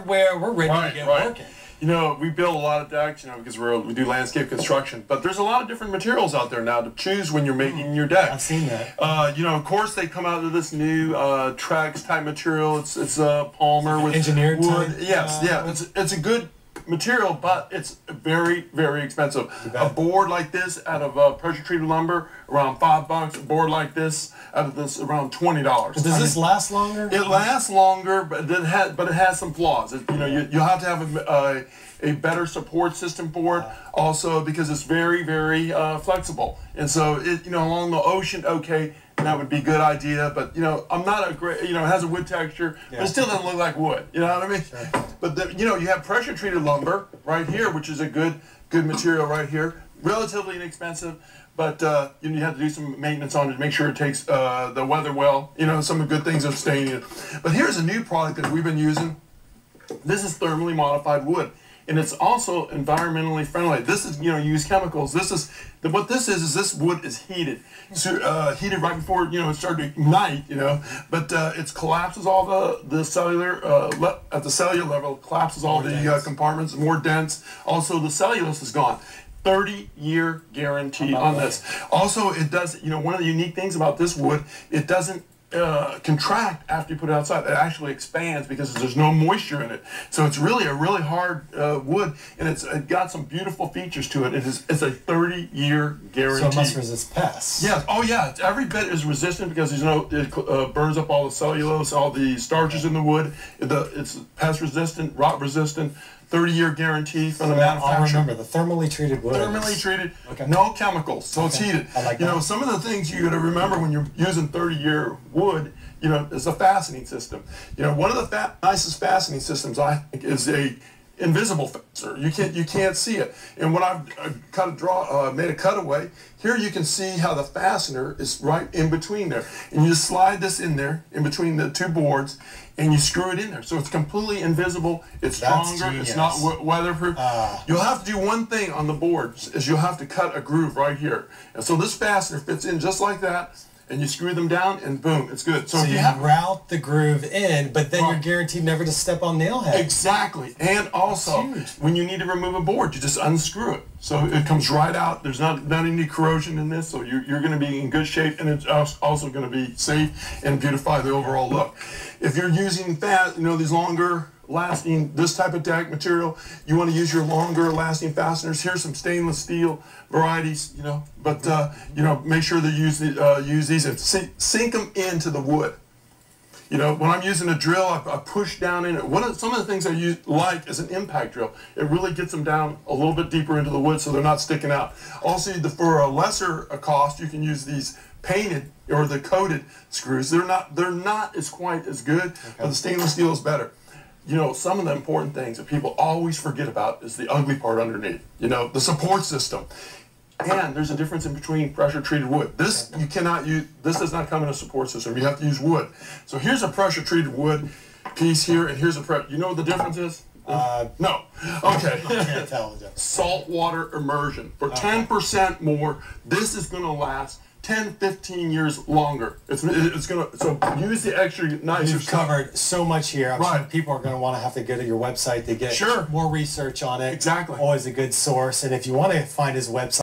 hardware. We're ready to get working. You know, we build a lot of decks, you know, because we do landscape construction. But there's a lot of different materials out there now to choose when you're making your deck. I've seen that. You know, of course, they come out with this new Trex type material. It's Palmer with engineered wood. type, Yeah. It's a good material, but it's very, very expensive. A board like this out of pressure-treated lumber, around $5. A board like this out of this, around $20. Does this last longer? It lasts longer, but it has some flaws. You know, you have to have a better support system for it, also because it's very, very flexible. And so, you know, along the ocean, okay, that would be a good idea, but you know, I'm not a great, you know, it has a wood texture, but it still doesn't look like wood, you know what I mean? Sure. But you know, you have pressure treated lumber right here, which is a good material right here, relatively inexpensive, but you know, you have to do some maintenance on it to make sure it takes the weather well, you know, some good things are staying in it. But here's a new product that we've been using. This is thermally modified wood. And it's also environmentally friendly. This is, you know, use chemicals. This is what this is this wood is heated, so, heated right before, you know, it started to ignite, you know. But it collapses all the cellular at the cellular level, collapses all the compartments, more dense. Also, the cellulose is gone. 30-year guarantee on this. Also, it does, you know, one of the unique things about this wood, it doesn't contract after you put it outside. It actually expands because there's no moisture in it. So it's really a really hard wood, and it's got some beautiful features to it. It's a 30-year guarantee. So it must resist pests. Yeah. Oh yeah. It's, every bit is resistant because it burns up all the cellulose, all the starches in the wood. It's pest resistant, rot resistant. 30-year guarantee from the manufacturer. I'll remember the thermally treated wood. Thermally treated, no chemicals, so it's heated. I like you that. know, some of the things you got to remember when you're using 30-year wood, you know, is a fastening system. You know, one of the nicest fastening systems I think is a invisible fastener. You can't see it. And when I've made a cutaway, here you can see how the fastener is right in between there. And you just slide this in there, in between the two boards, and you screw it in there. So it's completely invisible, it's stronger, it's not weatherproof. You'll have to do one thing on the board, is you'll have to cut a groove right here. And so this fastener fits in just like that, and you screw them down, and boom, it's good. So you route the groove in, but then you're guaranteed never to step on nail heads. Exactly. And also, when you need to remove a board, you just unscrew it. So it comes right out. There's not any corrosion in this, so you're going to be in good shape, and it's also going to be safe and beautify the overall look. If you're using these longer lasting, this type of deck material, you want to use your longer lasting fasteners. Here's some stainless steel varieties, you know, but you know, make sure to use these and sink them into the wood. You know, when I'm using a drill, I push down in it. Some of the things I like is an impact drill. It really gets them down a little bit deeper into the wood so they're not sticking out. Also, for a lesser cost, you can use these painted or the coated screws. They're not as quite as good, but the stainless steel is better. You know, some of the important things that people always forget about is the ugly part underneath. You know, the support system. And there's a difference in between pressure-treated wood. This you cannot use. This does not come in a support system. You have to use wood. So here's a pressure-treated wood piece here, and here's a You know what the difference is? No. Okay. I can't tell. Saltwater immersion for 10% more. This is going to last 10, 15 years longer. It's gonna, so use the extra nicer You've covered so much here. I'm sure people are going to want to have to go to your website to get more research on it. Exactly. Always a good source. And if you want to find his website,